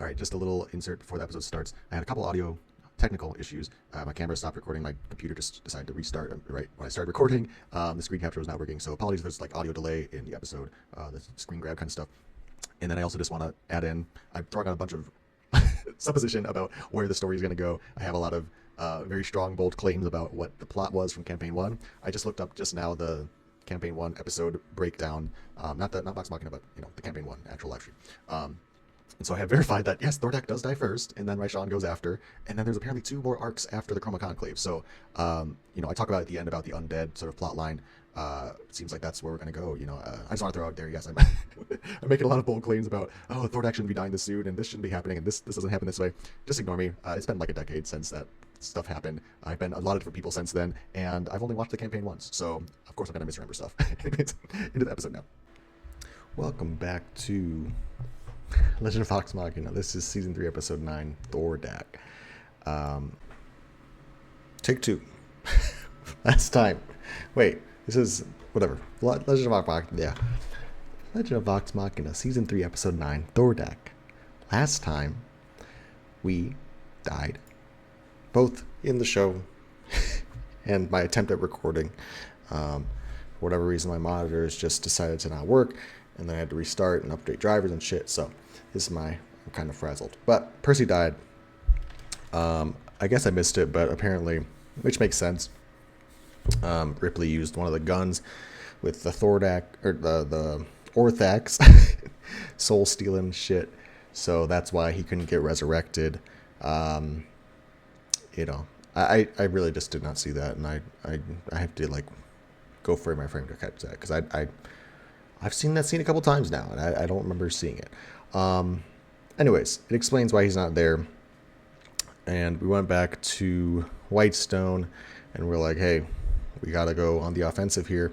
All right, just a little insert before the episode starts. I had a couple audio technical issues. My camera stopped recording. My computer just decided to restart right when I started recording. The screen capture was not working, so apologies if there's like audio delay in the episode, the screen grab kind of stuff. And then I also just want to add in, I'm throwing out a bunch of supposition about where the story is going to go. I have a lot of very strong, bold claims about what the plot was from Campaign 1. I just looked up just now the Campaign 1 episode breakdown, not Vox Machina, but the Campaign 1 actual live stream. And so I have verified that, yes, Thordak does die first, and then Raishan goes after, and then there's apparently 2 more arcs after the Chroma Conclave. So, I talk about at the end about the undead sort of plot line. It seems like that's where we're going to go. I just want to throw out there, yes, I'm making a lot of bold claims about, oh, Thordak shouldn't be dying this soon, and this shouldn't be happening, and this doesn't happen this way. Just ignore me. It's been like a decade since that stuff happened. I've been a lot of different people since then, and I've only watched the campaign once, so of course I'm going to misremember stuff. Into the episode now. Welcome back to Legend of Vox Machina. This is Season 3, Episode 9, Thordak. Take 2. Last time. Wait, this is, whatever. Legend of Vox Machina, yeah. Legend of Vox Machina, Season 3, Episode 9, Thordak. Last time, we died. Both in the show and my attempt at recording. For whatever reason, my monitors just decided to not work, and then I had to restart and update drivers and shit, so I'm kind of frazzled. But Percy died. I guess I missed it, but apparently, which makes sense. Ripley used one of the guns with the Thordak, or the Orthax, soul stealing shit, so that's why he couldn't get resurrected. I really just did not see that, and I have to like go frame by frame to catch that, because I've seen that scene a couple times now, and I don't remember seeing it. Anyways, it explains why he's not there, and we went back to Whitestone, and we're like, hey, we gotta go on the offensive here.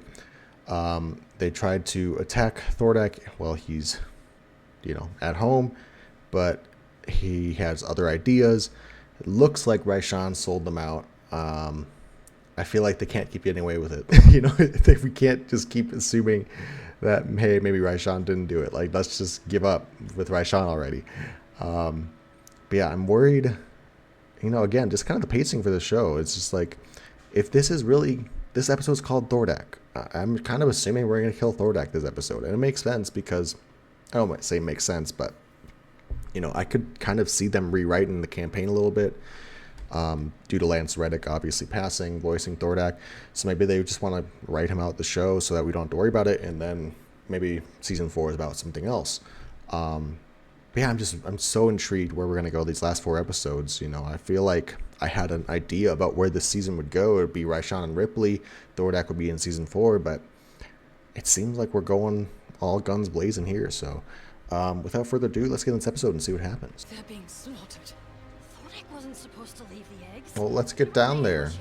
They tried to attack Thordak while he's, at home, but he has other ideas. It looks like Raishan sold them out. I feel like they can't keep getting away with it. We can't just keep assuming that, hey, maybe Raishan didn't do it. Like, let's just give up with Raishan already. But yeah, I'm worried, again, just kind of the pacing for the show. It's just like, if this episode's called Thordak, I'm kind of assuming we're going to kill Thordak this episode. And it makes sense because, I don't say it makes sense, but, I could kind of see them rewriting the campaign a little bit. Due to Lance Reddick obviously passing, voicing Thordak. So maybe they just want to write him out the show so that we don't have to worry about it, and then maybe season 4 is about something else. But yeah, I'm so intrigued where we're going to go these last 4 episodes. I feel like I had an idea about where this season would go. It would be Raishan and Ripley. Thordak would be in season 4, but it seems like we're going all guns blazing here. So without further ado, let's get in this episode and see what happens. They're being slaughtered. Thordak wasn't supposed to leave the eggs. Well, let's get down there.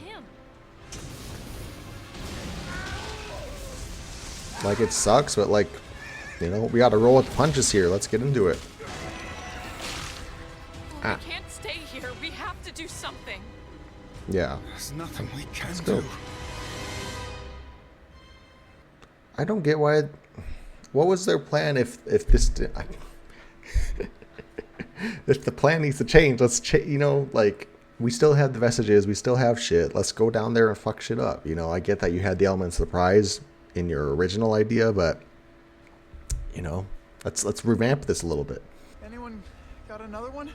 Like, it sucks, but like, we gotta roll with the punches here. Let's get into it. We can't stay here. We have to do something. Yeah. There's nothing we can go. do. I don't get why. What was their plan if this? If the plan needs to change, let's like, we still have the vestiges, we still have shit. Let's go down there and fuck shit up. I get that you had the element of surprise in your original idea, but let's revamp this a little bit. Anyone got another one?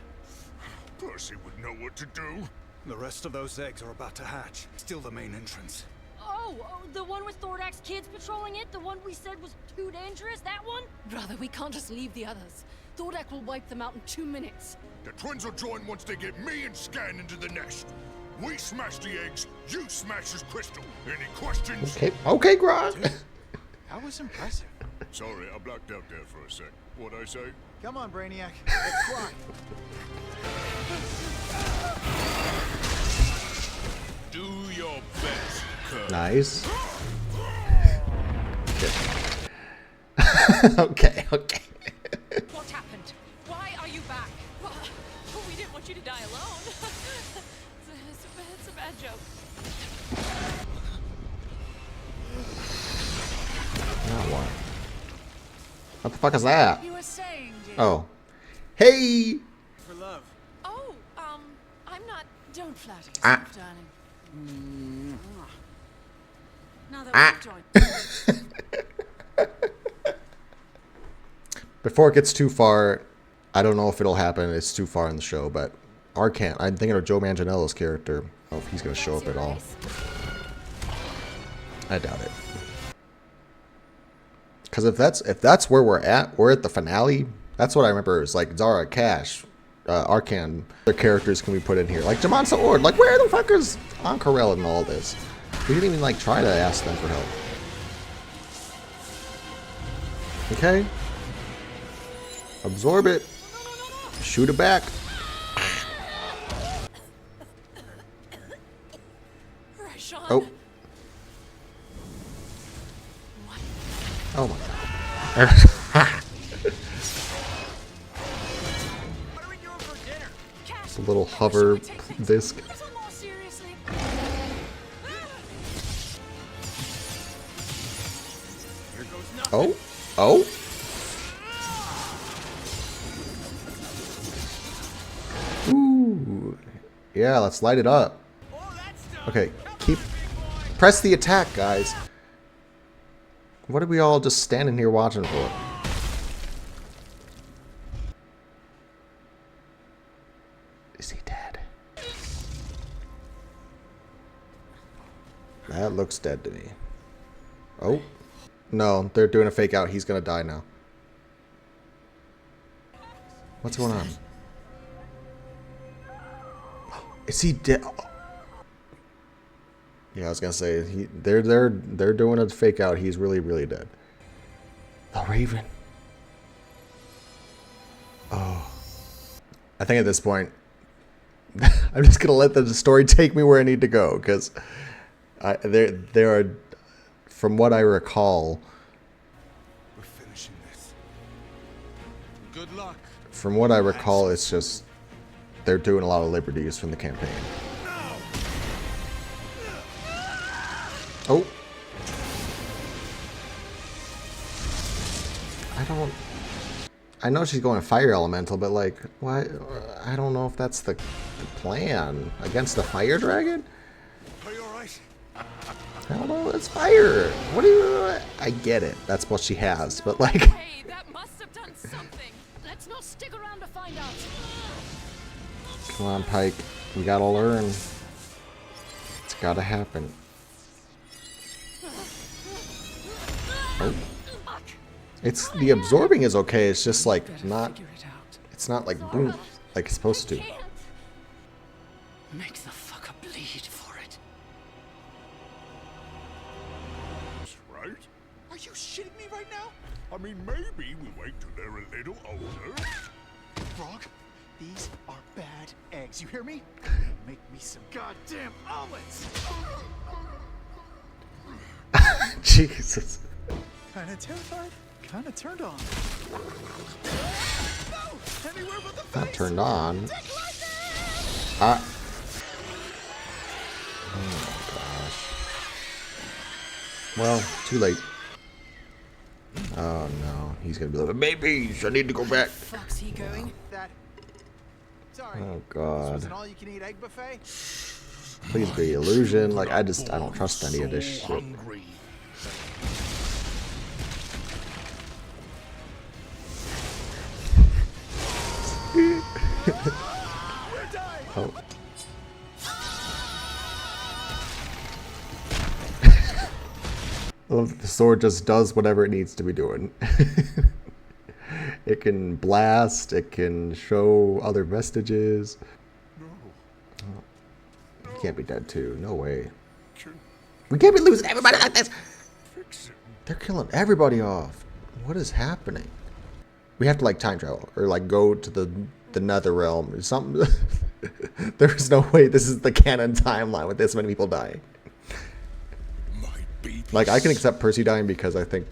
Percy would know what to do. The rest of those eggs are about to hatch. Still the main entrance. Oh, the one with Thordak's kids patrolling it? The one we said was too dangerous? That one? Brother, we can't just leave the others. Thordak will wipe them out in 2 minutes. The twins will join once they get me and Scan into the nest. We smash the eggs, you smash his crystal. Any questions? Okay, Grog. That was impressive. Sorry, I blacked out there for a sec. What'd I say? Come on, Brainiac. Let's fly. Do your best, Kurt. Nice. Okay. What happened? Why are you back? Well, we didn't want you to die alone. it's a bad joke. Now what? What the fuck is that? You were saying, dear. Oh. Hey! love? Oh, I'm not. Don't flatter Ah. yourself, darling. Now that we've joined. Before it gets too far, I don't know if it'll happen. It's too far in the show, but Arcant. I'm thinking of Joe Manganiello's character. I don't know if he's going to show up at all. I doubt it. Because if that's where we're at the finale. That's what I remember. Is like Zara, Cash, Arcan. Other characters can be put in here, like Jamon Sa'ord. Like, where the fuck is Ankarel in all this? We didn't even like try to ask them for help. Okay. Absorb it. Shoot it back. Rashawn. Oh. Oh my god. What are we doing for dinner? It's a little hover disc. A little more seriously. Here goes nothing. Oh. Oh. Ooh. Yeah, let's light it up. Oh, that's done. Okay, keep... Press the attack, guys. What are we all just standing here watching for? Is he dead? That looks dead to me. Oh. No, they're doing a fake out. He's gonna die now. What's going on? Is he dead? Yeah, I was gonna say they're doing a fake out. He's really dead. The Raven. Oh, I think at this point, I'm just gonna let the story take me where I need to go because there are, from what I recall, We're finishing this. Good luck. from what I recall, it's just they're doing a lot of liberties from the campaign. Oh. I know she's going fire elemental, but like, why? I don't know if that's the plan against the fire dragon. Are you alright? I don't know. It's fire. What do you? I get it. That's what she has, but like, Hey, that must have done something. Let's not stick around to find out. come on, Pike. We gotta learn. It's gotta happen. Oh. It's the absorbing is okay. It's just like not. It's not like boom like it's supposed to. Make the fucker bleed for it. Right? Are you shitting me right now? I mean, maybe we wait till they're a little older. Frog, these are bad eggs. You hear me? Make me some goddamn omelets. Jesus. Kinda terrified, kinda turned on. No! Anywhere but the Not face! turned on. Ah. Oh my gosh. Well, too late. Oh no, he's gonna be like, babies, I need to go back. Fuck's he going? That. Sorry. Oh This god. was an all-you-can-eat egg buffet. Please be illusion. Like I don't trust any of this shit. Hungry. Oh. I love that the sword just does whatever it needs to be doing. It can blast, it can show other vestiges. You can't be dead too, no way. We can't be losing everybody like this! Fix it. They're killing everybody off. What is happening? We have to like time travel or like go to the nether realm or something. There's no way this is the canon timeline with this many people dying. Might be Like I can accept Percy dying because I think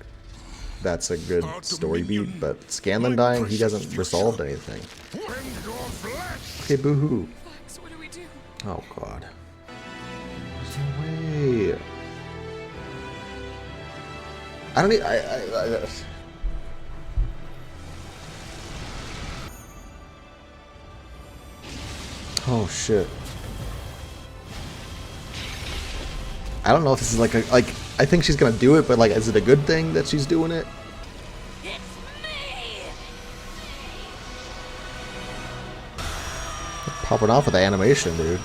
that's a good story beat, but Scanlan dying, he hasn't resolved anything. Rend your flesh. Okay, boo-hoo. Fox, what do we do? Oh god. There's no way. I don't need. I Oh shit. I don't know if this is like I think she's gonna do it, but like, is it a good thing that she's doing it? Popping off with the animation, dude.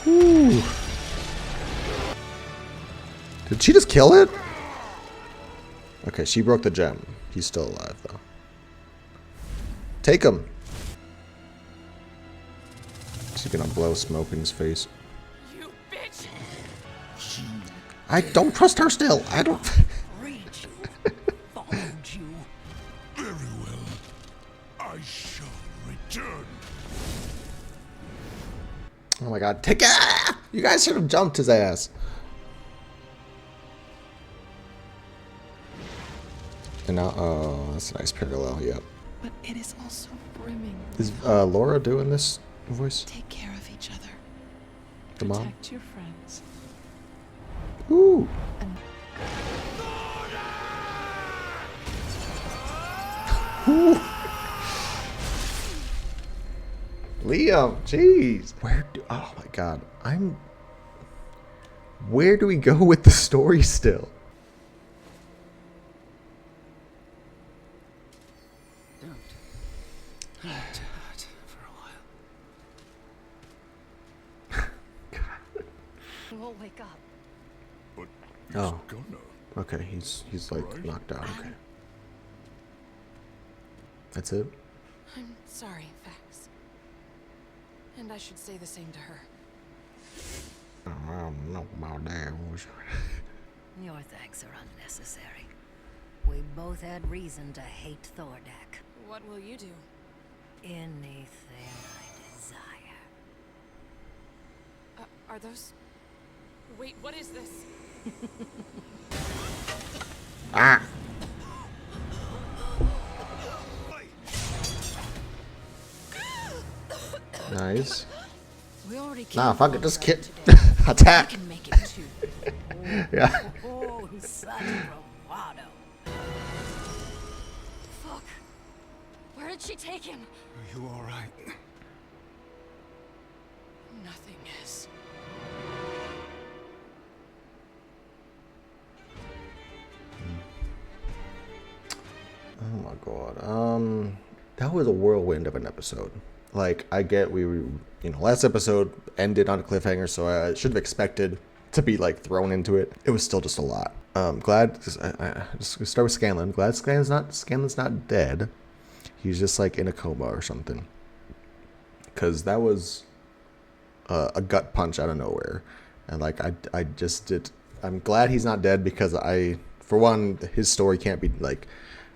Woo. Did she just kill it? Okay, she broke the gem. He's still alive, though. Take him. She's gonna blow smoke in his face. You bitch! I don't trust her still. I don't. Rage followed you. Very well. I shall return. Oh my god. Take it! You guys should have jumped his ass. And now, oh, that's a nice parallel, yep. But it is also brimming. Is Laura doing this voice? Take care of each other. The mom? Protect your friends. Ooh. And Liam, jeez. Oh my god. Where do we go with the story still? We'll wake up. But he's Oh. gonna. Okay, he's like Right. knocked out. Okay. That's it? I'm sorry, Vax. And I should say the same to her. I don't know about that. Your thanks are unnecessary. We both had reason to hate Thordak. What will you do? Anything I desire. Are those... Wait, what is this? Ah! Nice. We already Nah, killed fuck it, just Thordak kid. today. Attack! We can make it too. Yeah. Oh, such bravado. Fuck. Where did she take him? Are you alright? Nothing is. Oh my god. That was a whirlwind of an episode. Like, I get we were, last episode ended on a cliffhanger, so I should have expected to be like thrown into it. It was still just a lot. Glad. Just start with Scanlan. Glad Scanlan's not dead. He's just like in a coma or something. Cause that was a gut punch out of nowhere, and like I just did. I'm glad he's not dead because for one, his story can't be like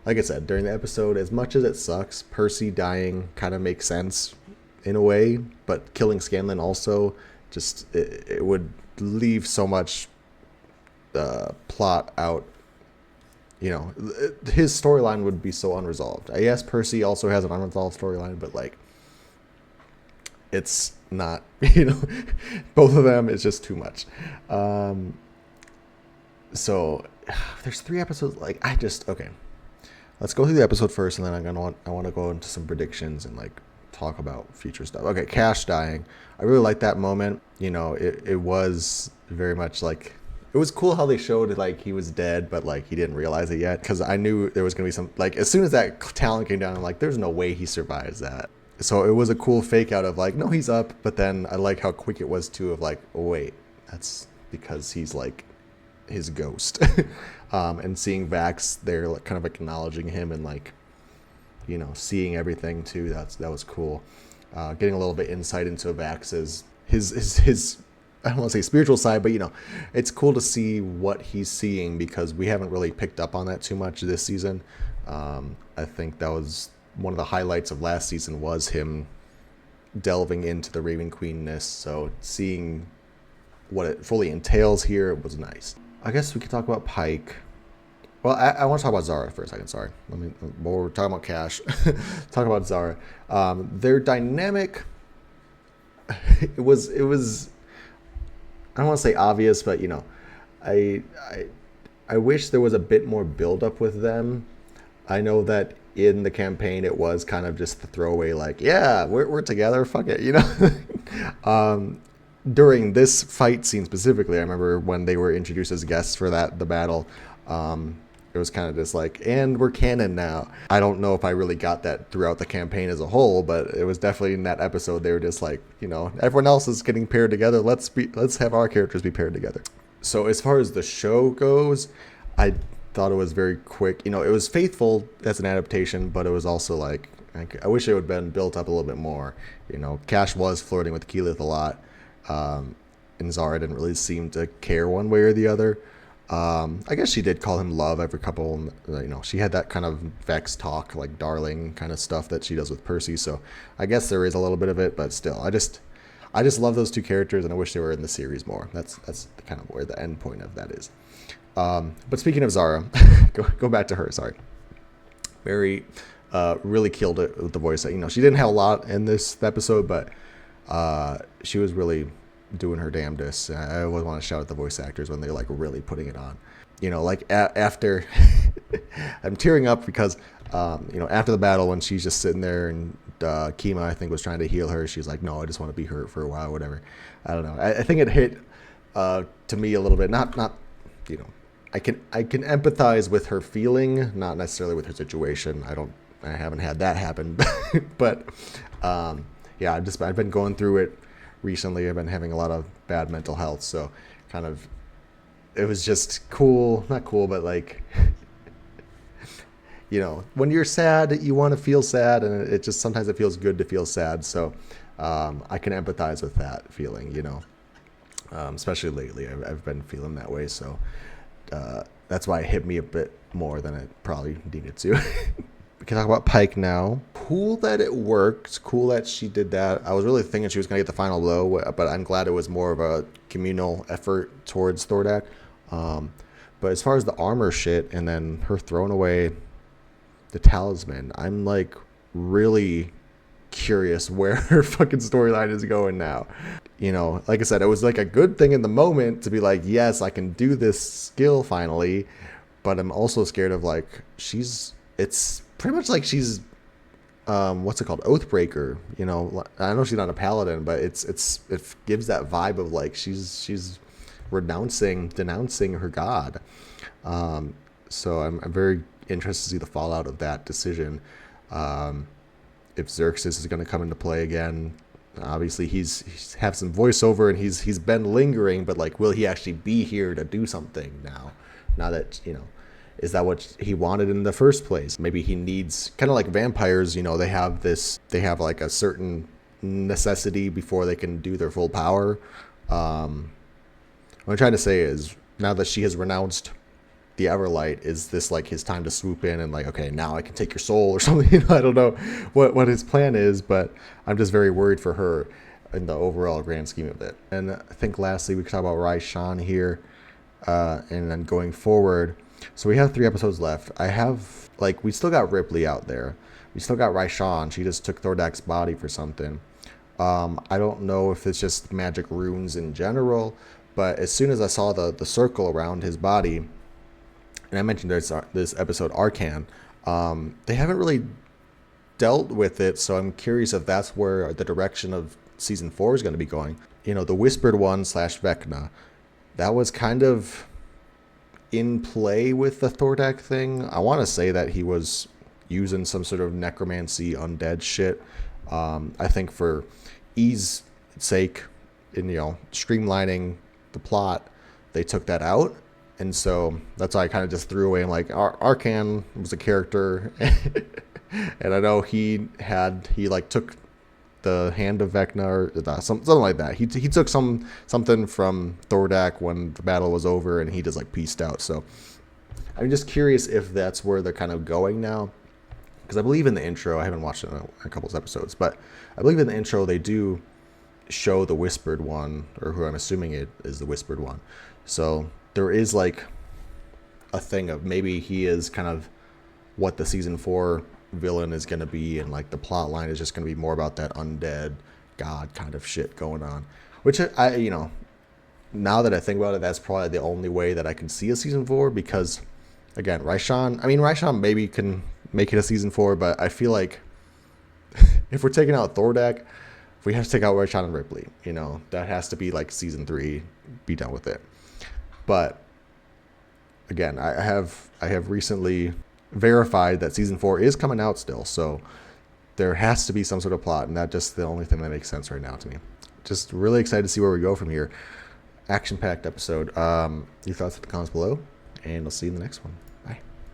I said during the episode. As much as it sucks, Percy dying kind of makes sense in a way, but killing Scanlan also just it would leave so much plot out. His storyline would be so unresolved. Yes, Percy also has an unresolved storyline, but like it's not, both of them is just too much. So there's 3 episodes. Like okay. Let's go through the episode first, and then I want to go into some predictions and like talk about future stuff. Okay, Cash dying. I really like that moment. It was very much like it was cool how they showed like he was dead, but like he didn't realize it yet. Because I knew there was gonna be some like as soon as that talent came down, I'm like, there's no way he survives that. So it was a cool fake out of like, no, he's up. But then I like how quick it was too of like, oh wait, that's because he's like his ghost. And seeing Vax there, like, kind of acknowledging him and like, seeing everything too. That was cool. Getting a little bit insight into Vax's his I don't want to say spiritual side, but it's cool to see what he's seeing because we haven't really picked up on that too much this season. I think that was one of the highlights of last season was him delving into the Raven Queenness. So seeing what it fully entails here was nice. I guess we could talk about Pike. Well, I want to talk about Zara for a second. Sorry. While we're talking about Cash, talk about Zara. Their dynamic. It was. I don't want to say obvious, but I wish there was a bit more build up with them. I know that in the campaign it was kind of just the throwaway, like, yeah, we're together, fuck it, you know. During this fight scene specifically, I remember when they were introduced as guests for the battle, it was kind of just like, and we're canon now. I don't know if I really got that throughout the campaign as a whole, but it was definitely in that episode they were just like, you know, everyone else is getting paired together, let's have our characters be paired together. So as far as the show goes, I thought it was very quick. You know, it was faithful as an adaptation, but it was also like, I wish it would have been built up a little bit more. You know, Cash was flirting with Keyleth a lot, and Zara didn't really seem to care one way or the other. I guess she did call him love every couple, you know, she had that kind of Vex talk, like darling kind of stuff that she does with Percy. So I guess there is a little bit of it, but still, I just love those two characters, and I wish they were in the series more. That's kind of where the end point of that is. But speaking of Zara, go back to her. Sorry, Mary really killed it with the voice. You know, she didn't have a lot in this episode, but she was really doing her damnedest. I always want to shout at the voice actors when they're like really putting it on. You know, like after I'm tearing up because you know, after the battle when she's just sitting there and Kima, I think, was trying to heal her. She's like, no, I just want to be hurt for a while, whatever. I don't know. I think it hit to me a little bit. Not you know, I can empathize with her feeling, not necessarily with her situation. I haven't had that happen, but yeah, I've been going through it recently. I've been having a lot of bad mental health, so kind of it was just cool, not cool, but like, you know, when you're sad, you want to feel sad, and it just sometimes it feels good to feel sad. So I can empathize with that feeling, you know, especially lately. I've been feeling that way, so that's why it hit me a bit more than it probably needed to. We can talk about Pike now. Cool that it worked. Cool that she did that. I was really thinking she was going to get the final blow, but I'm glad it was more of a communal effort towards Thordak. But as far as the armor shit and then her throwing away the talisman, I'm like really curious where her fucking storyline is going now. You know, like I said, it was like a good thing in the moment to be like, yes, I can do this skill finally, but I'm also scared of like, it's pretty much like she's what's it called, Oathbreaker, you know. I know she's not a paladin, but it gives that vibe of like she's denouncing her god. So I'm very interested to see the fallout of that decision. If Xerxes is going to come into play again, obviously he's have some voiceover and he's been lingering, but like, will he actually be here to do something now that, you know, is that what he wanted in the first place? Maybe he needs, kind of like vampires, you know, they have like a certain necessity before they can do their full power. What I'm trying to say is, now that she has renounced the Everlight, is this like his time to swoop in and like, okay, now I can take your soul or something? I don't know what his plan is, but I'm just very worried for her in the overall grand scheme of it. And I think lastly, we could talk about Raishan here, and then going forward. So we have 3 episodes left. We still got Ripley out there. We still got Raishan. She just took Thordak's body for something. I don't know if it's just magic runes in general, but as soon as I saw the circle around his body, and I mentioned this episode Arcan, they haven't really dealt with it, so I'm curious if that's where the direction of season 4 is going to be going. You know, the Whispered One / Vecna, that was kind of in play with the Thordak thing. I want to say that he was using some sort of necromancy undead shit. I think for ease sake, in, you know, streamlining the plot, they took that out, and so that's why I kind of just threw away. I'm like, Arcan was a character, and I know he like took the hand of Vecna or something like that. He took something from Thordak when the battle was over, and he just like pieced out. So I'm just curious if that's where they're kind of going now, because I believe in the intro, I haven't watched it in a couple of episodes, but I believe in the intro they do show the Whispered One, or who I'm assuming it is the Whispered One. So there is like a thing of maybe he is kind of what the season 4 villain is going to be, and like the plot line is just going to be more about that undead god kind of shit going on, which I you know, now that I think about it, that's probably the only way that I can see a season 4, because again, Raishan maybe can make it a season 4, but I feel like if we're taking out Thordak, we have to take out Rayshon and Ripley. You know, that has to be like season 3, be done with it. But again, I have recently verified that season 4 is coming out still, so there has to be some sort of plot, and that's just the only thing that makes sense right now to me. Just really excited to see where we go from here. Action-packed episode. Your thoughts in the comments below, and I'll see you in the next one.